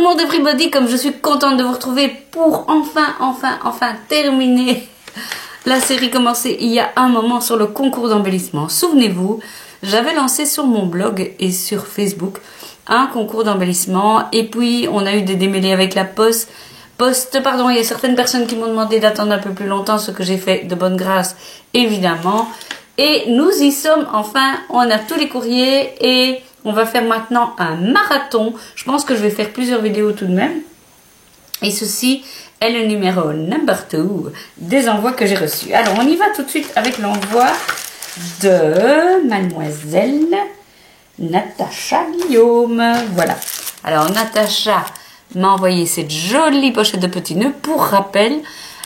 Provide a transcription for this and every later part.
monde everybody, comme je suis contente de vous retrouver pour enfin terminer la série commencée il y a un moment sur le concours d'embellissement. Souvenez-vous, j'avais lancé sur mon blog et sur Facebook un concours d'embellissement et puis on a eu des démêlés avec la poste. Il y a certaines personnes qui m'ont demandé d'attendre un peu plus longtemps, ce que j'ai fait de bonne grâce, évidemment. Et nous y sommes enfin, on a tous les courriers et on va faire maintenant un marathon. Je pense que je vais faire plusieurs vidéos tout de même. Et ceci est le numéro number 2 des envois que j'ai reçus. Alors, on y va tout de suite avec l'envoi de Mademoiselle Natacha Guillaume. Voilà. Alors, Natacha m'a envoyé cette jolie pochette de petits nœuds. Pour rappel,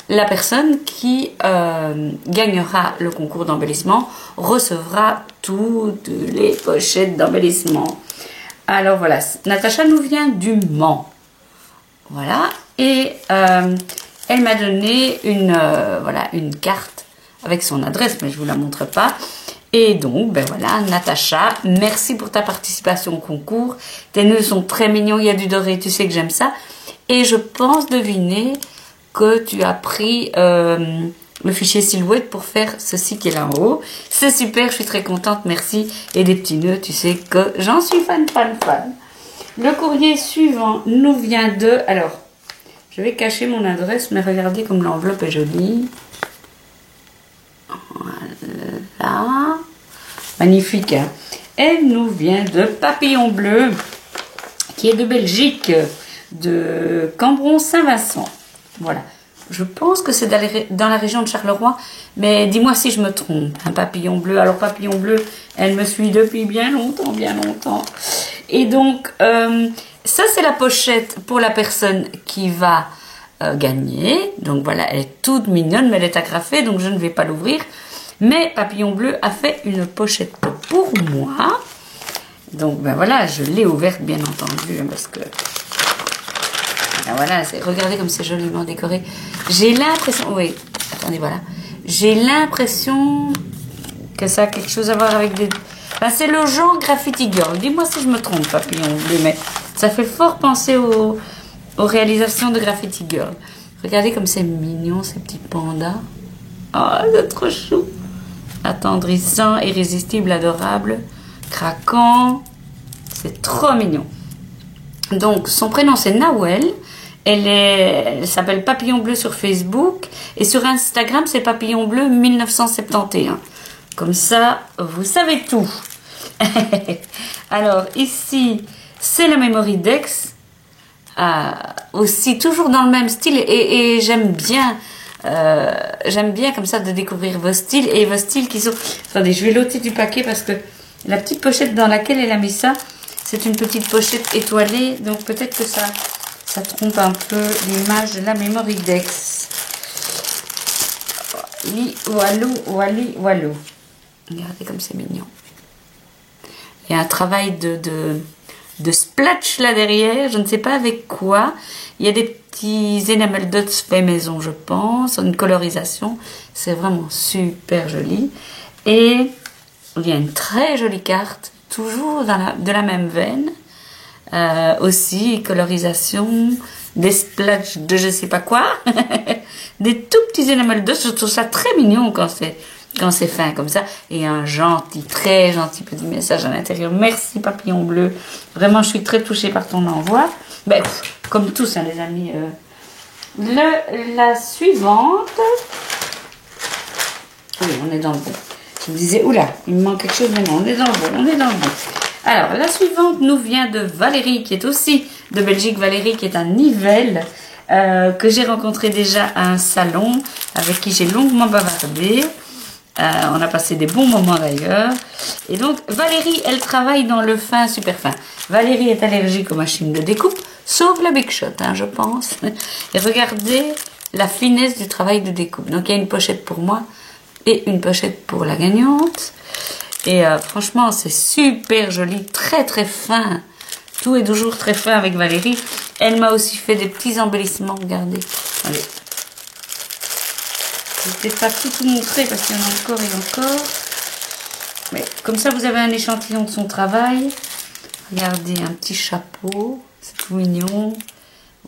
la personne qui gagnera le concours d'embellissement recevra toutes les pochettes d'embellissement. Alors voilà, Natacha nous vient du Mans. Voilà, et elle m'a donné une carte avec son adresse, mais je ne vous la montre pas. Et donc, ben voilà, Natacha, merci pour ta participation au concours. Tes nœuds sont très mignons, il y a du doré, tu sais que j'aime ça. Et je pense deviner que tu as pris le fichier silhouette pour faire ceci qui est là en haut. C'est super, je suis très contente, merci. Et des petits nœuds, tu sais que j'en suis fan. Le courrier suivant nous vient de... Alors, je vais cacher mon adresse, mais regardez comme l'enveloppe est jolie. Voilà. Magnifique, hein. Elle nous vient de Papillon Bleu, qui est de Belgique, de Cambron-Saint-Vincent. Voilà. Je pense que c'est dans la région de Charleroi, mais dis-moi si je me trompe. Un papillon bleu. Alors, Papillon Bleu, elle me suit depuis bien longtemps. Et donc, ça, c'est la pochette pour la personne qui va gagner. Donc, voilà, elle est toute mignonne, mais elle est agrafée, donc je ne vais pas l'ouvrir. Mais Papillon Bleu a fait une pochette pour moi. Donc, ben voilà, je l'ai ouverte, bien entendu, parce que... Voilà, regardez comme c'est joliment décoré. J'ai l'impression... Oui, attendez, voilà. J'ai l'impression que ça a quelque chose à voir avec des... Enfin, c'est le genre Graffiti Girl. Dis-moi si je me trompe, Papillon Bleu, mais ça fait fort penser aux réalisations de Graffiti Girl. Regardez comme c'est mignon, ces petits pandas. Oh, c'est trop chou. Attendrissant, irrésistible, adorable, craquant. C'est trop mignon. Donc, son prénom, c'est Nawel. Elle s'appelle Papillon Bleu sur Facebook. Et sur Instagram, c'est Papillon Bleu 1971. Comme ça, vous savez tout. Alors, ici, c'est la Memory Dex. Aussi, toujours dans le même style. Et j'aime bien comme ça de découvrir vos styles. Et vos styles qui sont... Attendez, je vais l'ôter du paquet parce que la petite pochette dans laquelle elle a mis ça, c'est une petite pochette étoilée. Donc, peut-être que ça trompe un peu l'image de la Memory Dex. Walou. Regardez comme c'est mignon. Il y a un travail de splatch là derrière. Je ne sais pas avec quoi. Il y a des petits enamel dots fait maison, je pense. Une colorisation. C'est vraiment super joli. Et il y a une très jolie carte. Toujours de la même veine. Aussi, colorisation, des splotches de je sais pas quoi, des tout petits enamel dots. Je trouve ça très mignon quand c'est fin comme ça. Et un très gentil petit message à l'intérieur. Merci Papillon Bleu. Vraiment, je suis très touchée par ton envoi. Ben, comme tous, hein, les amis. La suivante. Oui, on est dans le bon. Je me disais, oula, il me manque quelque chose, mais non, on est dans le bon. Alors, la suivante nous vient de Valérie, qui est aussi de Belgique. Valérie, qui est à Nivelles, que j'ai rencontré déjà à un salon, avec qui j'ai longuement bavardé. On a passé des bons moments d'ailleurs. Et donc, Valérie, elle travaille dans le fin, super fin. Valérie est allergique aux machines de découpe, sauf la Big Shot, hein, je pense. Et regardez la finesse du travail de découpe. Donc, il y a une pochette pour moi et une pochette pour la gagnante. Et franchement, c'est super joli, très très fin. Tout est toujours très fin avec Valérie. Elle m'a aussi fait des petits embellissements, regardez. Allez. Je ne vais pas tout montrer parce qu'il y en a encore et encore. Mais comme ça, vous avez un échantillon de son travail. Regardez, un petit chapeau. c'est tout mignon.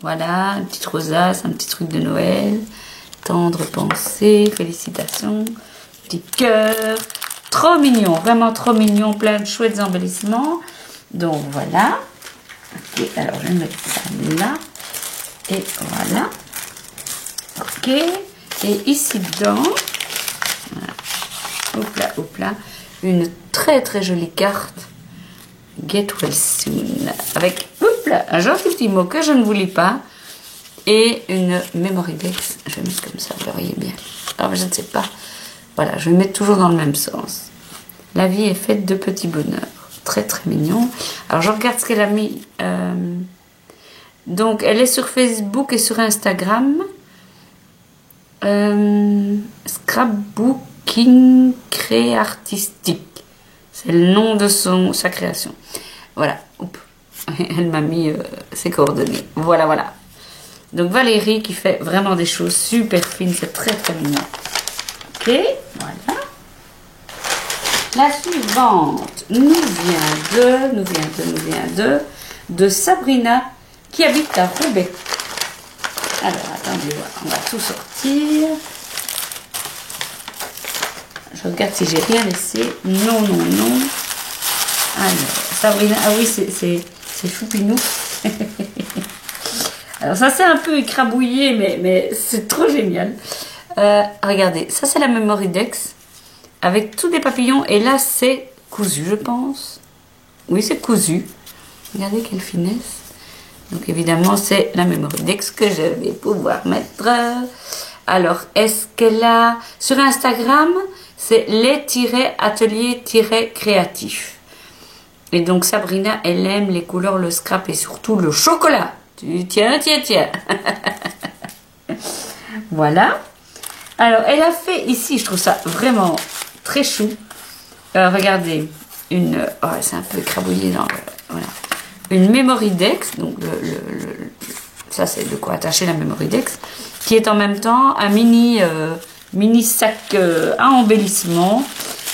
Voilà, une petite rosace, un petit truc de Noël. Tendre pensée, félicitations. Petit cœur. Trop mignon, vraiment trop mignon. Plein de chouettes embellissements. Donc voilà. Ok, alors je vais mettre ça là. Et voilà. Ok. Et ici dedans, voilà. Hop là, hop là. Une très très jolie carte. Get well soon. Avec hop là, un gentil petit mot que je ne vous lis pas. Et une memory dex. Je vais mettre comme ça, vous le voyez bien. Alors je ne sais pas. Voilà, je vais mettre toujours dans le même sens. La vie est faite de petits bonheurs. Très très mignon. Alors je regarde ce qu'elle a mis. Donc elle est sur Facebook et sur Instagram. Scrapbooking artistique. C'est le nom de sa création. Voilà. Oups. Elle m'a mis ses coordonnées. Voilà, voilà. Donc Valérie qui fait vraiment des choses super fines. C'est très très mignon. Ok, voilà. La suivante nous vient de Sabrina qui habite à Roubaix. Alors, attendez, on va tout sortir. Je regarde si j'ai rien laissé. Non, non, non. Alors, Sabrina, ah oui, c'est choupinou. Alors, ça c'est un peu écrabouillé, mais c'est trop génial. Regardez, ça c'est la Memory Dex avec tous des papillons. Et là, c'est cousu, je pense. Oui, c'est cousu. Regardez quelle finesse. Donc évidemment, c'est la Memory Dex que je vais pouvoir mettre. Alors, est-ce qu'elle a... Sur Instagram, c'est les-ateliers-créatifs. Et donc Sabrina, elle aime les couleurs, le scrap et surtout le chocolat. Tiens. Voilà. Alors, elle a fait ici, je trouve ça vraiment très chou. Regardez, oh, c'est un peu écrabouillé dans le... Voilà. Une Memory Dex, donc ça c'est de quoi attacher la Memory Dex, qui est en même temps un mini sac à embellissement,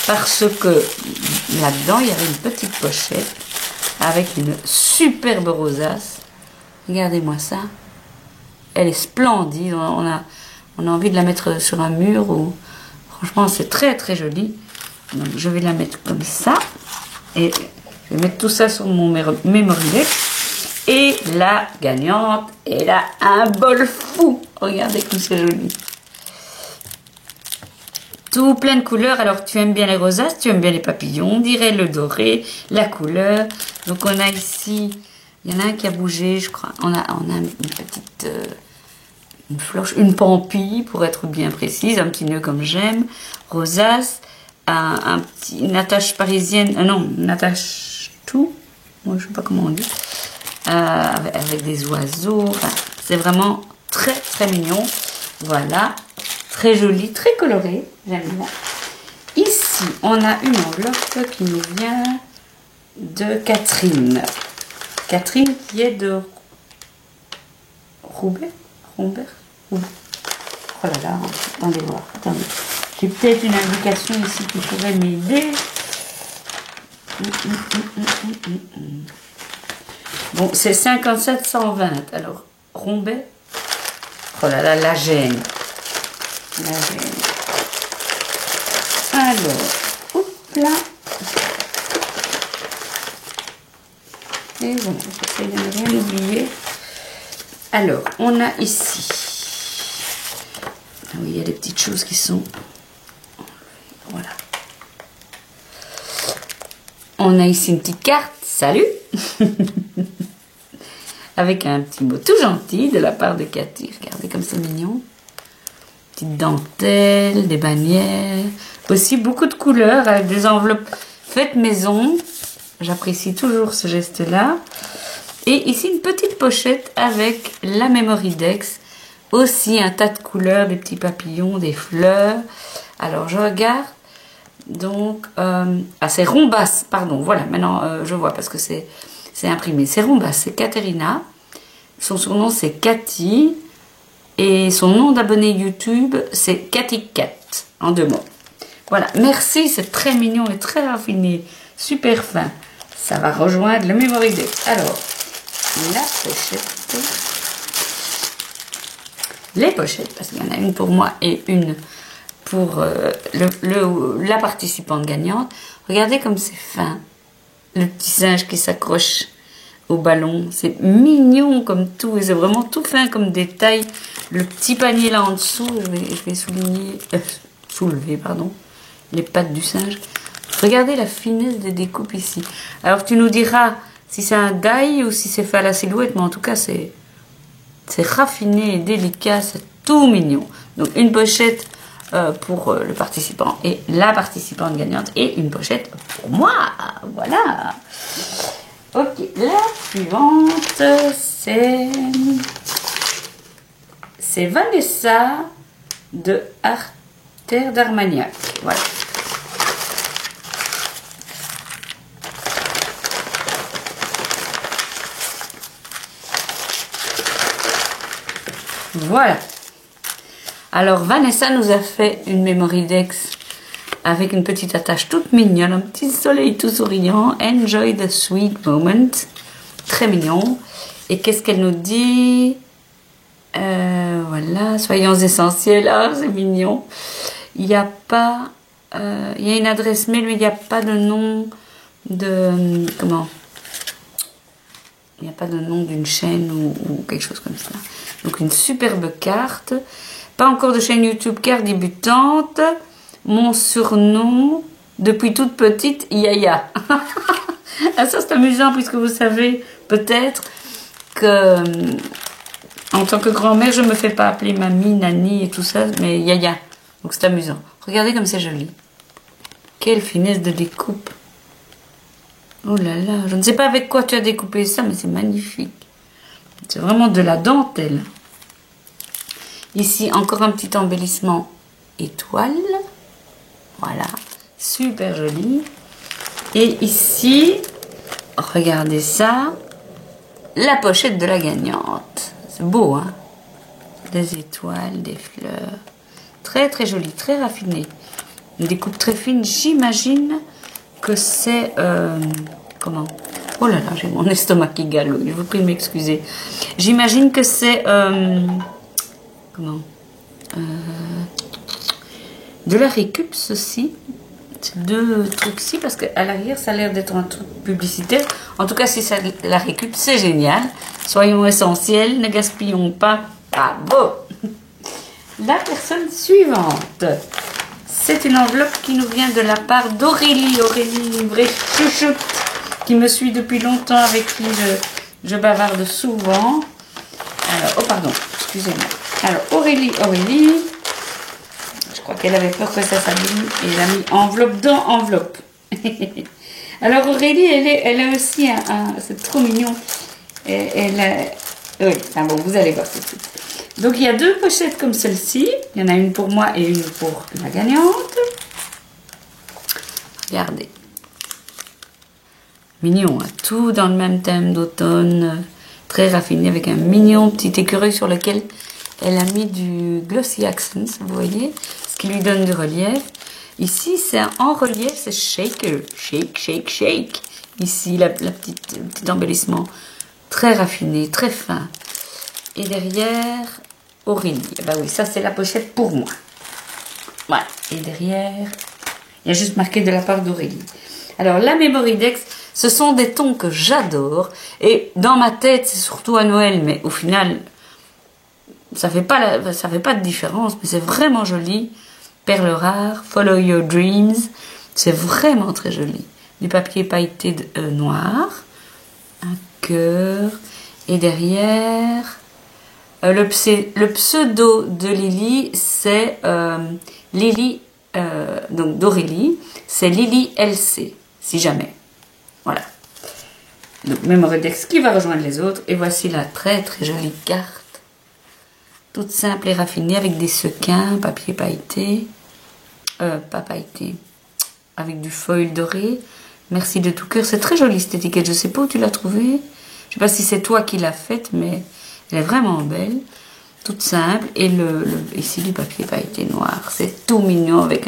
parce que là-dedans il y avait une petite pochette avec une superbe rosace. Regardez-moi ça, elle est splendide, on a envie de la mettre sur un mur, ou franchement c'est très très joli. Donc je vais la mettre comme ça, et je vais mettre tout ça sur mon Memory Dex. Et la gagnante, elle a un bol fou. Regardez comme c'est joli. Tout plein de couleurs. Alors, tu aimes bien les rosaces, tu aimes bien les papillons, on dirait le doré, la couleur. Donc, on a ici, il y en a un qui a bougé, je crois. On a une petite, une floche, une pampille, pour être bien précise, un petit nœud comme j'aime, rosace, une attache parisienne, non, une attache tout, moi je sais pas comment on dit, avec des oiseaux, enfin, c'est vraiment très très mignon. Voilà, très joli, très coloré, j'aime bien. Ici, on a une enveloppe qui nous vient de Catherine. Catherine qui est de Roubaix. Oh là là, attendez voir, attendez. J'ai peut-être une indication ici qui pourrait m'aider. Bon, c'est 57-120. Alors, Roubaix. Oh là là, la gêne. La gêne. Alors, hop là. Et voilà, j'essaie de ne rien oublier. Alors, on a ici. Ah oui, il y a des petites choses qui sont... Voilà. On a ici une petite carte. Salut. Avec un petit mot tout gentil de la part de Cathy. Regardez comme c'est mignon. Petite dentelle, des bannières. Aussi beaucoup de couleurs avec des enveloppes faites maison. J'apprécie toujours ce geste-là. Et ici une petite pochette avec la Memory Dex. Aussi un tas de couleurs, des petits papillons, des fleurs. Alors je regarde. Donc, c'est Rombas, pardon, voilà, maintenant je vois parce que c'est imprimé. C'est Rombas, c'est Caterina. Son surnom c'est Cathy. Et son nom d'abonné YouTube c'est Cathy Cat, en 2 mots. Voilà, merci, c'est très mignon et très raffiné. Super fin. Ça va rejoindre le Memory Dex. Alors, la pochette. Les pochettes, parce qu'il y en a une pour moi et une pour la participante gagnante. Regardez comme c'est fin. Le petit singe qui s'accroche au ballon. C'est mignon comme tout. Et c'est vraiment tout fin comme détail. Le petit panier là en dessous. Je vais soulever, pardon, les pattes du singe. Regardez la finesse des découpes ici. Alors tu nous diras si c'est un die ou si c'est fait à la silhouette. Mais en tout cas, c'est raffiné et délicat. C'est tout mignon. Donc une pochette pour le participant et la participante gagnante et une pochette pour moi. Voilà. Ok, la suivante, c'est Vanessa de Artère d'Armagnac. Voilà. Voilà. Alors, Vanessa nous a fait une Memory Dex avec une petite attache toute mignonne, un petit soleil tout souriant. Enjoy the sweet moment. Très mignon. Et qu'est-ce qu'elle nous dit? Voilà, soyons essentiels. Ah, c'est mignon. Il n'y a pas... il y a une adresse mail, mais il n'y a pas de nom de... Comment? Il n'y a pas de nom d'une chaîne ou quelque chose comme ça. Donc, une superbe carte. Pas encore de chaîne YouTube car débutante. Mon surnom, depuis toute petite, Yaya. Ah, ça, c'est amusant puisque vous savez peut-être que en tant que grand-mère, je ne me fais pas appeler mamie, nani et tout ça, mais Yaya. Donc, c'est amusant. Regardez comme c'est joli. Quelle finesse de découpe. Oh là là, je ne sais pas avec quoi tu as découpé ça, mais c'est magnifique. C'est vraiment de la dentelle. Ici, encore un petit embellissement étoile. Voilà, super joli. Et ici, regardez ça, la pochette de la gagnante. C'est beau, hein? Des étoiles, des fleurs. Très, très joli, très raffiné. Une découpe très fine. J'imagine que c'est... comment? Oh là là, j'ai mon estomac qui galope. Je vous prie de m'excuser. J'imagine que c'est... comment? De la récup, ceci. Deux trucs-ci, parce qu'à l'arrière, ça a l'air d'être un truc publicitaire. En tout cas, si c'est la récup, c'est génial. Soyons essentiels, ne gaspillons pas. Bravo! La personne suivante. C'est une enveloppe qui nous vient de la part d'Aurélie. Aurélie, une vraie chouchoute qui me suit depuis longtemps, avec qui je bavarde souvent. Alors, oh pardon, excusez-moi. Alors, Aurélie, je crois qu'elle avait peur que ça s'abîme et elle a mis enveloppe dans enveloppe. Alors, Aurélie, elle a aussi c'est trop mignon. Oui, bon, vous allez voir tout de suite. Donc, il y a deux pochettes comme celle-ci. Il y en a une pour moi et une pour la gagnante. Regardez. Mignon, hein? Tout dans le même thème d'automne. Très raffiné avec un mignon petit écureuil sur lequel elle a mis du glossy accents, vous voyez, ce qui lui donne du relief. Ici, c'est en relief, c'est shaker. Shake, shake, shake. Ici, le petit embellissement très raffiné, très fin. Et derrière, Aurélie. Ben oui, ça, c'est la pochette pour moi. Voilà. Et derrière, il y a juste marqué de la part d'Aurélie. Alors, la Memory Dex, ce sont des tons que j'adore. Et dans ma tête, c'est surtout à Noël, mais au final, ça fait pas de différence. Mais c'est vraiment joli. Perles rares, Follow Your Dreams. C'est vraiment très joli. Du papier pailleté noir. Un cœur. Et derrière, le pseudo de Lily, c'est Lily, donc d'Aurélie, c'est Lily LC, si jamais. Voilà. Donc, Memory Dex qui va rejoindre les autres. Et voici la très très jolie carte. Toute simple et raffinée avec des sequins, papier pailleté. Pas pailleté. Avec du foil doré. Merci de tout cœur. C'est très joli cette étiquette. Je ne sais pas où tu l'as trouvée. Je ne sais pas si c'est toi qui l'as faite, mais elle est vraiment belle. Toute simple. Et ici du papier pailleté noir. C'est tout mignon avec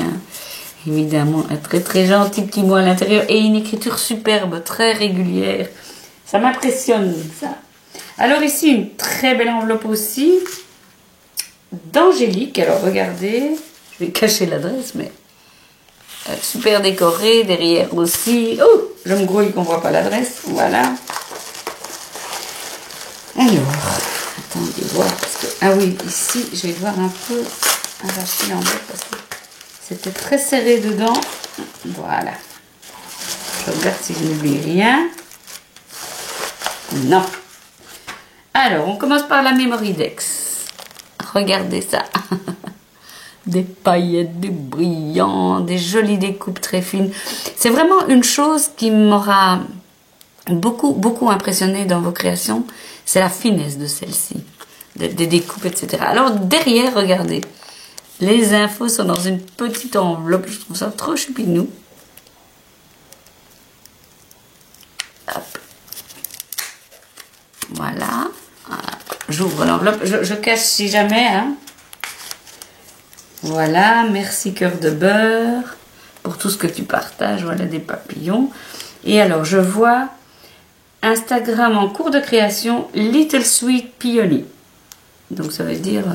évidemment un très très gentil petit mot à l'intérieur. Et une écriture superbe, très régulière. Ça m'impressionne ça. Alors ici, une très belle enveloppe aussi d'Angélique. Alors regardez, je vais cacher l'adresse, mais super décorée, derrière aussi. Oh, je me grouille qu'on ne voit pas l'adresse. Voilà. Alors, attendez voir. Parce que, ah oui, ici, je vais devoir un peu arracher l'enveloppe parce que c'était très serré dedans. Voilà. Je regarde si je n'oublie rien. Non. Alors, on commence par la Mémoridex. Regardez ça. Des paillettes, des brillants, des jolies découpes très fines. C'est vraiment une chose qui m'aura beaucoup impressionné dans vos créations. C'est la finesse de celle-ci. Des découpes, etc. Alors, derrière, regardez. Les infos sont dans une petite enveloppe. Je trouve ça trop chupinou. Hop. Voilà. J'ouvre l'enveloppe. Je cache si jamais. Hein. Voilà. Merci cœur de beurre pour tout ce que tu partages. Voilà des papillons. Et alors, je vois Instagram en cours de création Little Sweet Peony. Donc, ça veut dire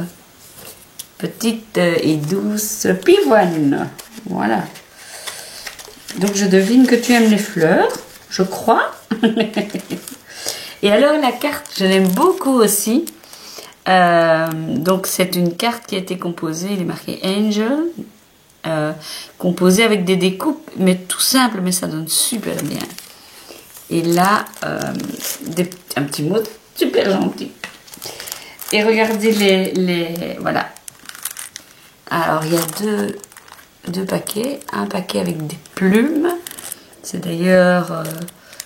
petite et douce pivoine. Voilà. Donc, je devine que tu aimes les fleurs. Je crois. Et alors la carte, je l'aime beaucoup aussi. Donc c'est une carte qui a été composée, il est marqué Angel, composée avec des découpes, mais tout simple, mais ça donne super bien. Et là, un petit mot super gentil. Et regardez les voilà. Alors il y a deux paquets, un paquet avec des plumes. C'est d'ailleurs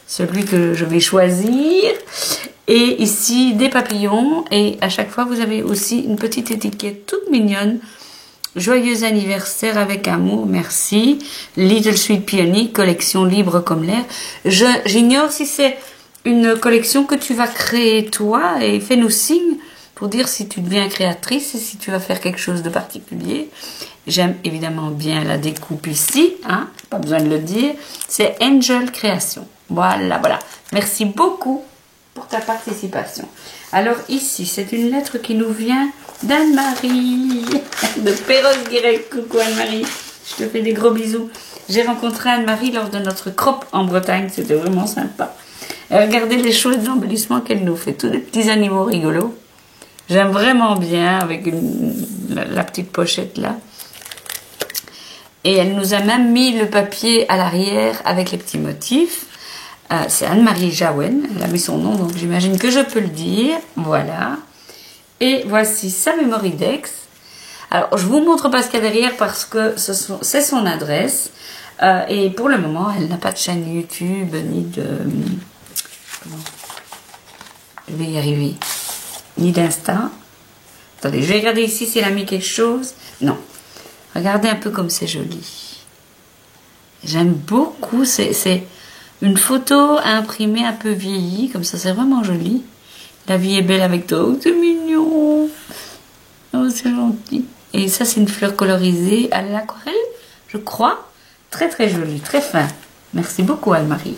celui que je vais choisir. Et ici, des papillons. Et à chaque fois, vous avez aussi une petite étiquette toute mignonne. Joyeux anniversaire avec amour, merci. Little Sweet Peony, collection libre comme l'air. J'ignore si c'est une collection que tu vas créer toi. Et fais-nous signe pour dire si tu deviens créatrice et si tu vas faire quelque chose de particulier. J'aime évidemment bien la découpe ici, hein, pas besoin de le dire. C'est Angel Création. Voilà, voilà. Merci beaucoup pour ta participation. Alors ici, c'est une lettre qui nous vient d'Anne-Marie, de Perros-Guirec. Coucou Anne-Marie, je te fais des gros bisous. J'ai rencontré Anne-Marie lors de notre crop en Bretagne, c'était vraiment sympa. Et regardez les chouettes embellissements qu'elle nous fait, tous les petits animaux rigolos. J'aime vraiment bien avec la petite pochette là. Et elle nous a même mis le papier à l'arrière avec les petits motifs. C'est Anne-Marie Jaouen, elle a mis son nom, donc j'imagine que je peux le dire. Voilà. Et voici sa Mémoridex. Alors, je vous montre pas ce qu'il y a derrière parce que c'est son adresse. Et pour le moment, elle n'a pas de chaîne YouTube, ni de... Comment je vais y arriver. Ni d'Insta. Attendez, je vais regarder ici si elle a mis quelque chose. Non. Regardez un peu comme c'est joli. J'aime beaucoup. C'est une photo imprimée un peu vieillie. Comme ça, c'est vraiment joli. La vie est belle avec toi. Oh, c'est mignon. Oh, c'est gentil. Et ça, c'est une fleur colorisée à l'aquarelle, je crois. Très, très jolie. Très fin. Merci beaucoup, Anne-Marie.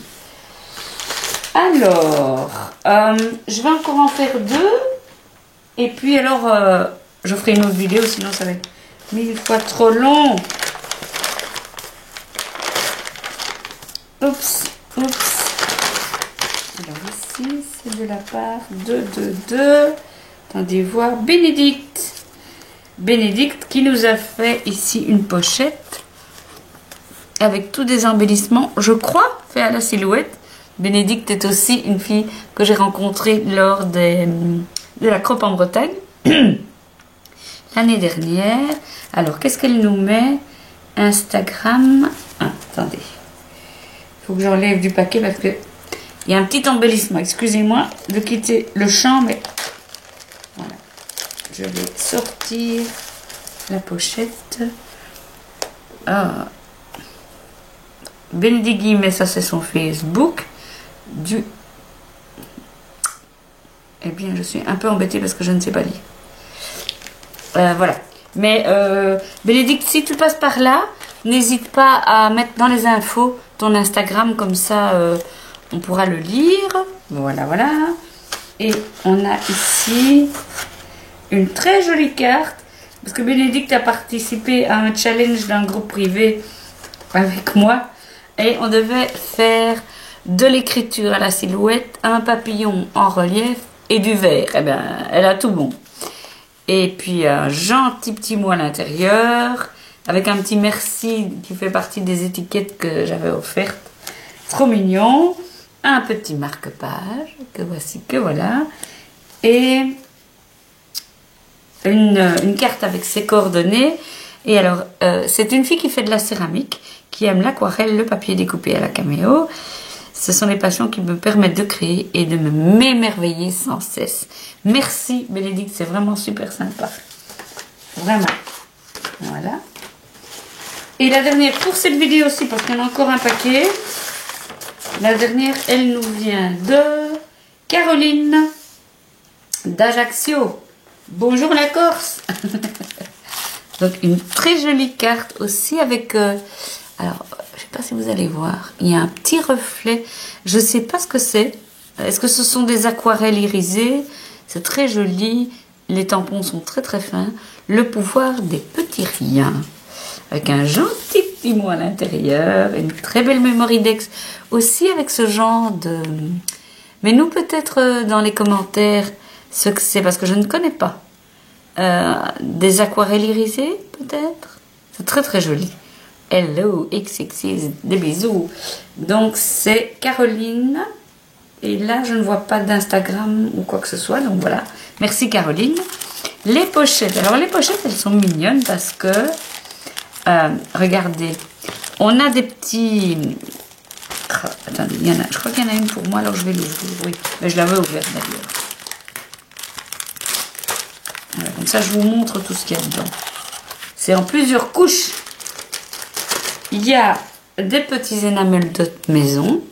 Alors, je vais encore en faire 2. Et puis, alors, je ferai une autre vidéo. Sinon, ça va être 1000 fois trop long. Oups, oups. Alors ici, c'est de la part de attendez voir, Bénédicte. Bénédicte qui nous a fait ici une pochette avec tous des embellissements, je crois, fait à la silhouette. Bénédicte est aussi une fille que j'ai rencontrée lors de la crop en Bretagne. L'année dernière. Alors, qu'est-ce qu'elle nous met? Instagram. Ah, attendez. Il faut que j'enlève du paquet parce que il y a un petit embellissement. Excusez-moi de quitter le champ, mais voilà. Je vais sortir la pochette. Ah. Bénédicte Guillemet, ça c'est son Facebook. Eh bien, je suis un peu embêtée parce que je ne sais pas lire. Voilà. Mais Bénédicte, si tu passes par là, n'hésite pas à mettre dans les infos ton Instagram, comme ça on pourra le lire. Voilà, voilà. Et on a ici une très jolie carte. Parce que Bénédicte a participé à un challenge d'un groupe privé avec moi. Et on devait faire de l'écriture à la silhouette, un papillon en relief et du verre. Eh bien, elle a tout bon. Et puis un gentil petit mot à l'intérieur, avec un petit merci qui fait partie des étiquettes que j'avais offertes. Trop mignon. Un petit marque-page, que voici, que voilà. Et une carte avec ses coordonnées. Et alors, c'est une fille qui fait de la céramique, qui aime l'aquarelle, le papier découpé à la caméo. Ce sont les passions qui me permettent de créer et de m'émerveiller sans cesse. Merci Bénédicte, c'est vraiment super sympa. Vraiment. Voilà. Et la dernière pour cette vidéo aussi, parce qu'il y en a encore un paquet. La dernière, elle nous vient de Caroline d'Ajaccio. Bonjour la Corse. Donc une très jolie carte aussi avec... alors, je ne sais pas si vous allez voir, il y a un petit reflet. Je ne sais pas ce que c'est. Est-ce que ce sont des aquarelles irisées? C'est très joli. Les tampons sont très très fins. Le pouvoir des petits riens. Avec un gentil petit mot à l'intérieur. Une très belle mémoridex. Aussi avec ce genre de... Mais nous peut-être dans les commentaires ce que c'est, parce que je ne connais pas. Des aquarelles irisées peut-être. C'est très très joli. Hello, XXX, des bisous. Donc c'est Caroline. Et là, je ne vois pas d'Instagram ou quoi que ce soit. Donc voilà. Merci Caroline. Les pochettes. Alors les pochettes, elles sont mignonnes parce que... regardez. On a des petits... Oh, attendez, il y en a, je crois qu'il y en a une pour moi. Alors je vais l'ouvrir. Oui, mais je l'avais ouverte d'ailleurs. Voilà, comme ça, je vous montre tout ce qu'il y a dedans. C'est en plusieurs couches. Il y a des petits énamels de maison.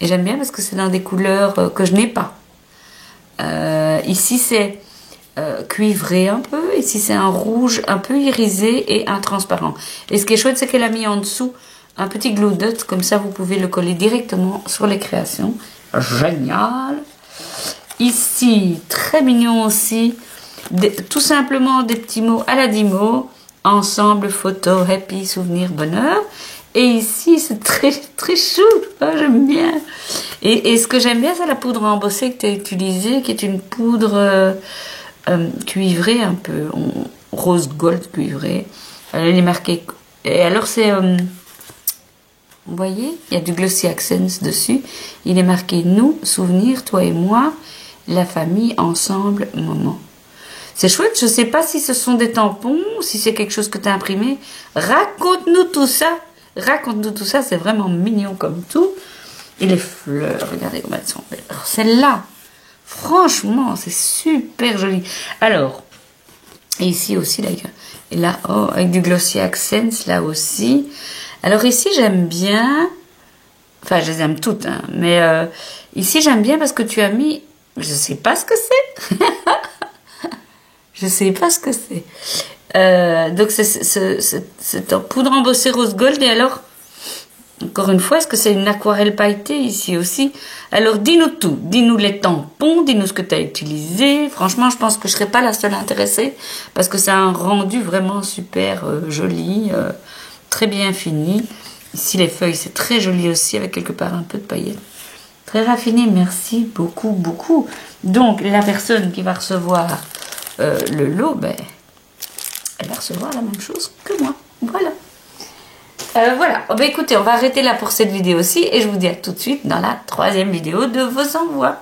Et j'aime bien parce que c'est dans des couleurs que je n'ai pas. Ici, c'est cuivré un peu. Ici, c'est un rouge un peu irisé et un transparent. Et ce qui est chouette, c'est qu'elle a mis en dessous un petit glue dot. Comme ça, vous pouvez le coller directement sur les créations. Génial! Ici, très mignon aussi. Tout simplement des petits mots à la Dimo. Ensemble, photo, happy, souvenir, bonheur. Et ici, c'est très très chou. Oh, j'aime bien. Et ce que j'aime bien, c'est la poudre embossée que tu as utilisée, qui est une poudre cuivrée, un peu rose gold cuivrée. Elle est marquée. Et alors, c'est... vous voyez, il y a du Glossy Accents dessus. Il est marqué « Nous, souvenirs, toi et moi, la famille, ensemble, moment ». C'est chouette, je ne sais pas si ce sont des tampons, si c'est quelque chose que tu as imprimé. Raconte-nous tout ça. Raconte-nous tout ça, c'est vraiment mignon comme tout. Et les fleurs, regardez comment elles sont belles. Alors celle-là, franchement, c'est super joli. Alors, et ici aussi d'ailleurs. Et là, oh, avec du Glossy Accents, là aussi. Alors ici, j'aime bien... Enfin, je les aime toutes, hein, mais ici, j'aime bien parce que tu as mis... Je ne sais pas ce que c'est. Je ne sais pas ce que c'est. Donc, c'est en poudre embossée rose gold. Et alors, encore une fois, est-ce que c'est une aquarelle pailletée ici aussi? Alors, dis-nous tout. Dis-nous les tampons. Dis-nous ce que tu as utilisé. Franchement, je pense que je ne serais pas la seule intéressée. Parce que ça a un rendu vraiment super joli. Très bien fini. Ici, les feuilles, c'est très joli aussi. Avec quelque part un peu de paillettes. Très raffiné. Merci beaucoup, beaucoup. Donc, la personne qui va recevoir... le lot, ben, elle va recevoir la même chose que moi. Voilà. Voilà. Oh, ben, écoutez, on va arrêter là pour cette vidéo aussi. Et je vous dis à tout de suite dans la 3e vidéo de vos envois.